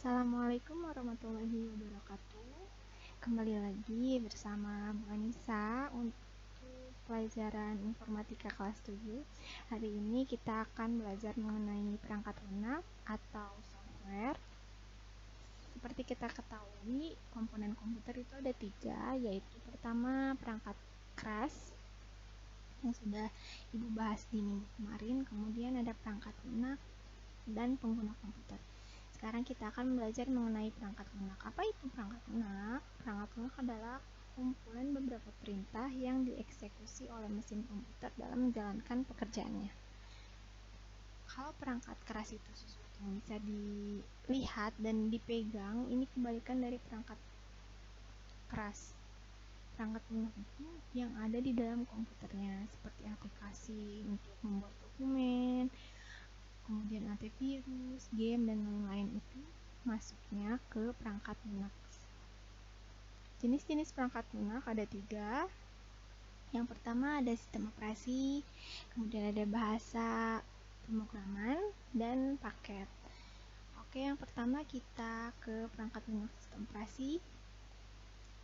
Assalamualaikum warahmatullahi wabarakatuh. Kembali lagi bersama Bu Anissa untuk pelajaran informatika kelas 7. Hari ini kita akan belajar mengenai perangkat lunak atau software. Seperti kita ketahui, komponen komputer itu ada 3, yaitu pertama perangkat keras yang sudah Ibu bahas di minggu kemarin, kemudian ada perangkat lunak dan pengguna komputer. Sekarang kita akan belajar mengenai perangkat lunak. Apa itu perangkat lunak? Perangkat lunak adalah kumpulan beberapa perintah yang dieksekusi oleh mesin komputer dalam menjalankan pekerjaannya. Kalau perangkat keras itu sesuatu yang bisa dilihat dan dipegang, ini kebalikan dari perangkat keras. Perangkat lunak itu yang ada di dalam komputernya, seperti aplikasi untuk membuat dokumen, kemudian antivirus, game, dan lain-lain itu masuknya ke perangkat lunak. Jenis-jenis perangkat lunak ada 3. Yang pertama ada sistem operasi, kemudian ada bahasa pemrograman, dan paket. Oke, yang pertama kita ke perangkat lunak sistem operasi.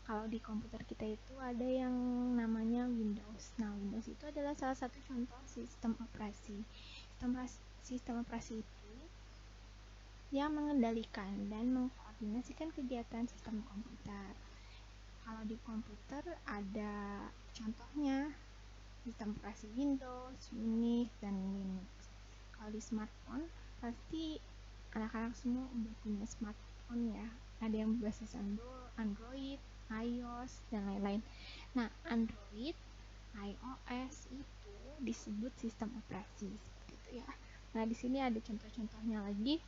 Kalau di komputer kita itu ada yang namanya Windows. Nah, Windows itu adalah salah satu contoh sistem operasi. Sistem operasi itu yang mengendalikan dan mengkoordinasikan kegiatan sistem komputer. Kalau di komputer ada contohnya sistem operasi Windows, Unix, dan Linux. Kalau di smartphone pasti anak-anak semua udah punya smartphone ya. Ada yang berbasis Android, iOS, dan lain-lain. Nah, Android, iOS itu disebut sistem operasi seperti itu ya. Nah, di sini ada contoh-contohnya lagi.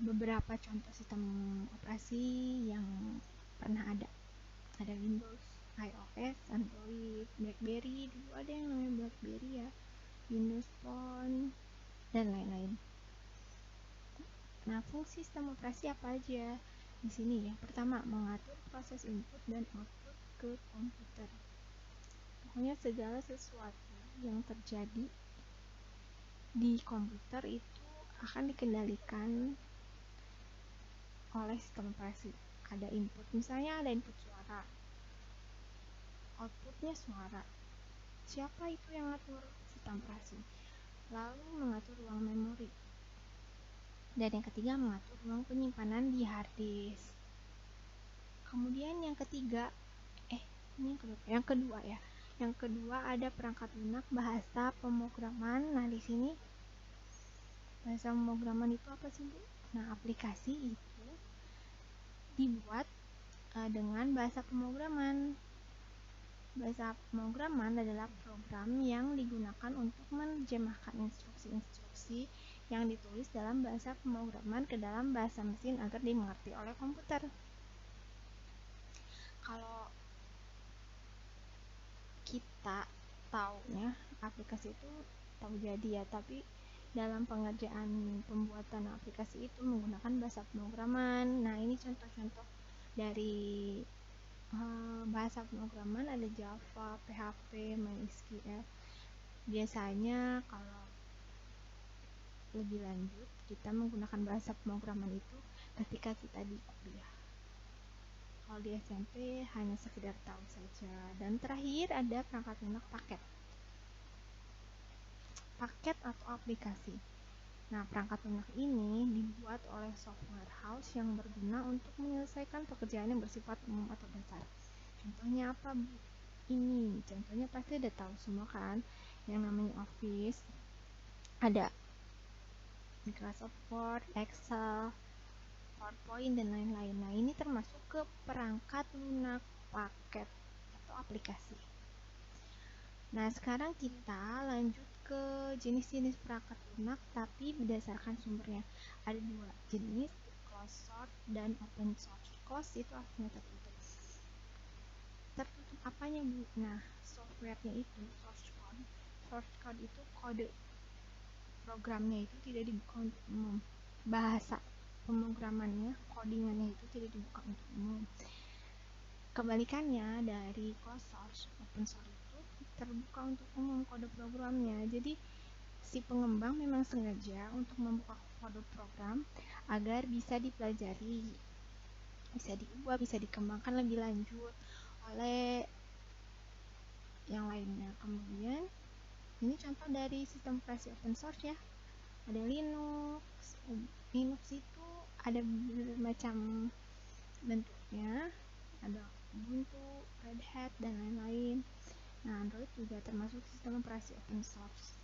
Beberapa contoh sistem operasi yang pernah ada Windows, iOS, Android, BlackBerry, dulu ada yang namanya BlackBerry ya, Windows Phone, dan lain-lain. Nah, fungsi sistem operasi apa aja di sini ya? Pertama, mengatur proses input dan output ke komputer. Pokoknya segala sesuatu yang terjadi di komputer itu akan dikendalikan oleh sistem operasi. Ada input, misalnya ada input suara, outputnya suara. Siapa itu yang ngatur? Sistem operasi. Lalu mengatur ruang memori. Dan yang ketiga, mengatur ruang penyimpanan di hard disk. Kemudian yang ketiga, yang kedua ya. Yang kedua ada perangkat lunak bahasa pemrograman. Nah, di sini bahasa pemrograman itu apa sih, Bu? Nah, aplikasi itu dibuat dengan bahasa pemrograman. Bahasa pemrograman adalah program yang digunakan untuk menerjemahkan instruksi-instruksi yang ditulis dalam bahasa pemrograman ke dalam bahasa mesin agar dimengerti oleh komputer. Kalau kita taunya aplikasi itu tahu jadi ya, tapi dalam pengerjaan pembuatan aplikasi itu menggunakan bahasa pemrograman. Nah, ini contoh-contoh dari bahasa pemrograman ada Java, PHP, MySQL. Biasanya kalau lebih lanjut kita menggunakan bahasa pemrograman itu ketika kita di kuliah. Kalau di SMP hanya sekedar tahu saja. Dan terakhir ada perangkat lunak paket. Paket atau aplikasi. Nah, perangkat lunak ini dibuat oleh software house yang berguna untuk menyelesaikan pekerjaan yang bersifat umum atau dasar. Contohnya apa, Bu? Ini, contohnya pasti udah tahu semua kan, yang namanya Office, ada Microsoft Word, Excel, PowerPoint, dan lain-lain. Nah, ini termasuk ke perangkat lunak paket atau aplikasi. Nah, sekarang kita lanjut ke jenis-jenis perangkat lunak, tapi berdasarkan sumbernya. Ada 2 jenis, closed source dan open source. Closed itu artinya tertutup. Tertutup apanya, Bu? Nah, softwarenya itu source code. Source code itu kode programnya itu tidak dibuka untuk umum. Bahasa pemrogramannya, codingannya itu tidak dibuka untuk umum. Kebalikannya dari closed source, open source itu terbuka untuk umum kode programnya. Jadi Si pengembang memang sengaja untuk membuka kode program agar bisa dipelajari, bisa diubah, bisa dikembangkan lebih lanjut oleh yang lainnya. Kemudian ini contoh dari sistem operasi open source ya. Ada Linux. Linux itu ada bermacam bentuknya. Ada Ubuntu, Red Hat, dan lain-lain. Nah, Android juga termasuk sistem operasi open source.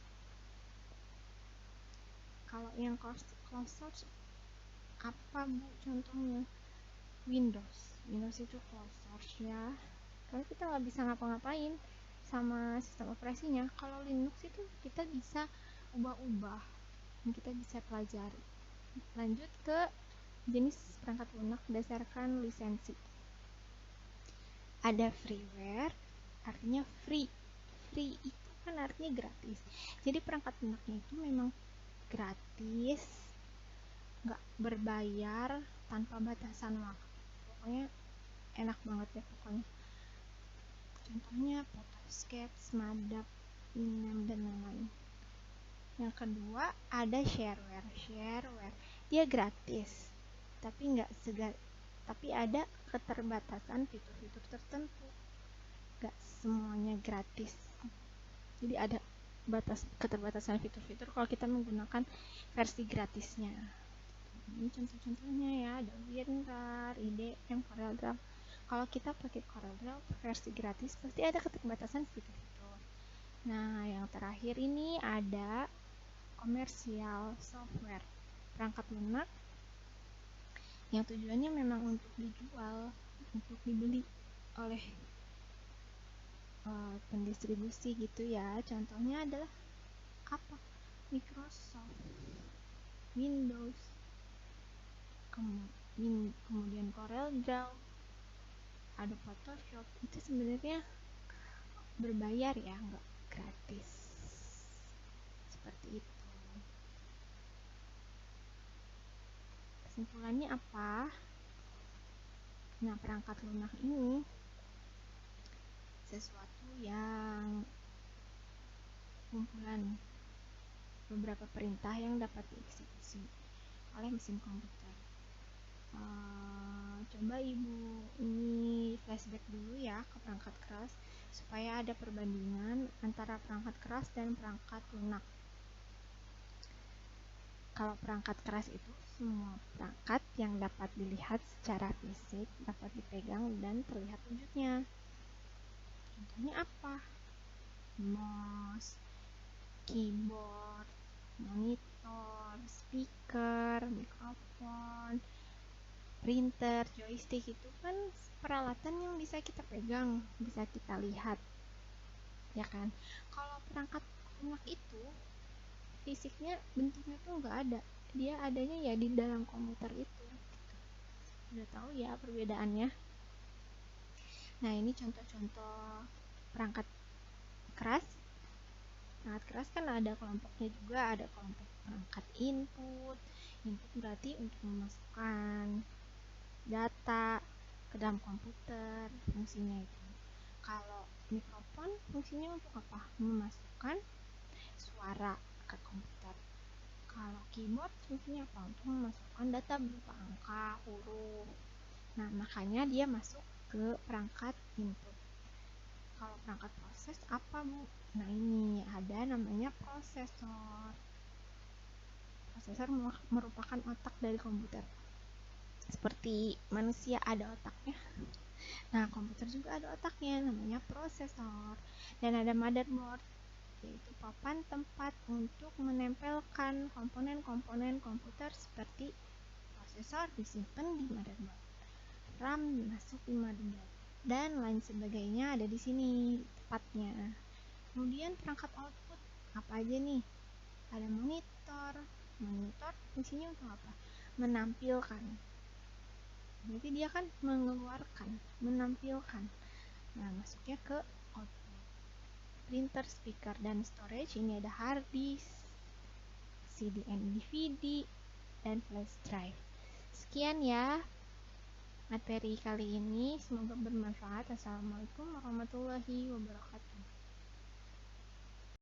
Kalau yang closed source apa Bu contohnya? Windows itu closed source ya, karena kita nggak bisa ngapa-ngapain sama sistem operasinya. Kalau Linux itu kita bisa ubah-ubah dan kita bisa pelajari. Lanjut ke jenis perangkat lunak berdasarkan lisensi. Ada freeware, artinya free itu kan artinya gratis. Jadi perangkat lunaknya itu memang gratis, nggak berbayar, tanpa batasan waktu. Pokoknya enak banget ya pokoknya. Contohnya Photoscape, Smadap, Winamp, dan lain-lain. Yang kedua ada shareware. Dia gratis, tapi tapi ada keterbatasan fitur-fitur tertentu. Gak semuanya gratis. Jadi ada keterbatasan fitur-fitur kalau kita menggunakan versi gratisnya. Ini contoh-contohnya ya, ada WinRAR, IDM, CorelDRAW. Kalau kita pakai CorelDRAW versi gratis pasti ada keterbatasan fitur-fitur. Nah, yang terakhir ini ada komersial software, perangkat lunak yang tujuannya memang untuk dijual, untuk dibeli oleh pendistribusi gitu ya. Contohnya adalah apa? Microsoft, Windows, kemudian CorelDRAW, ada Photoshop. Itu sebenarnya berbayar ya, nggak gratis. Seperti itu. Kesimpulannya apa? Nah, perangkat lunak ini sesuatu yang kumpulan beberapa perintah yang dapat dieksekusi oleh mesin komputer. Coba Ibu ini flashback dulu ya ke perangkat keras supaya ada perbandingan antara perangkat keras dan perangkat lunak. Kalau perangkat keras itu semua perangkat yang dapat dilihat secara fisik, dapat dipegang dan terlihat wujudnya. Contohnya apa? Mouse, keyboard, monitor, speaker, mikrofon, printer, joystick. Itu kan peralatan yang bisa kita pegang, bisa kita lihat, ya kan? Kalau perangkat lunak itu fisiknya, bentuknya tuh nggak ada, dia adanya ya di dalam komputer itu. Udah tahu ya perbedaannya. Nah, ini contoh-contoh perangkat keras. Perangkat keras kan ada kelompoknya juga, ada kelompok perangkat input berarti untuk memasukkan data ke dalam komputer, fungsinya itu. Kalau mikrofon fungsinya untuk apa? Memasukkan suara ke komputer. Kalau keyboard fungsinya apa? Untuk memasukkan data berupa angka, huruf. Nah, makanya dia masuk ke perangkat input. Kalau perangkat proses apa Bu? Nah, ini ada namanya prosesor. Prosesor merupakan otak dari komputer. Seperti manusia ada otaknya. Nah, komputer juga ada otaknya, namanya prosesor. Dan ada motherboard, yaitu papan tempat untuk menempelkan komponen-komponen komputer seperti prosesor disimpan di motherboard, RAM masuk di motherboard, dan lain sebagainya ada di sini tempatnya. Kemudian perangkat output apa aja nih? Ada monitor fungsinya untuk apa? Menampilkan. Berarti dia kan mengeluarkan, menampilkan. Nah, masuknya ke output. Printer, speaker, dan storage ini ada hard disk, CD and DVD, dan flash drive. Sekian ya materi kali ini, semoga bermanfaat. Assalamualaikum warahmatullahi wabarakatuh.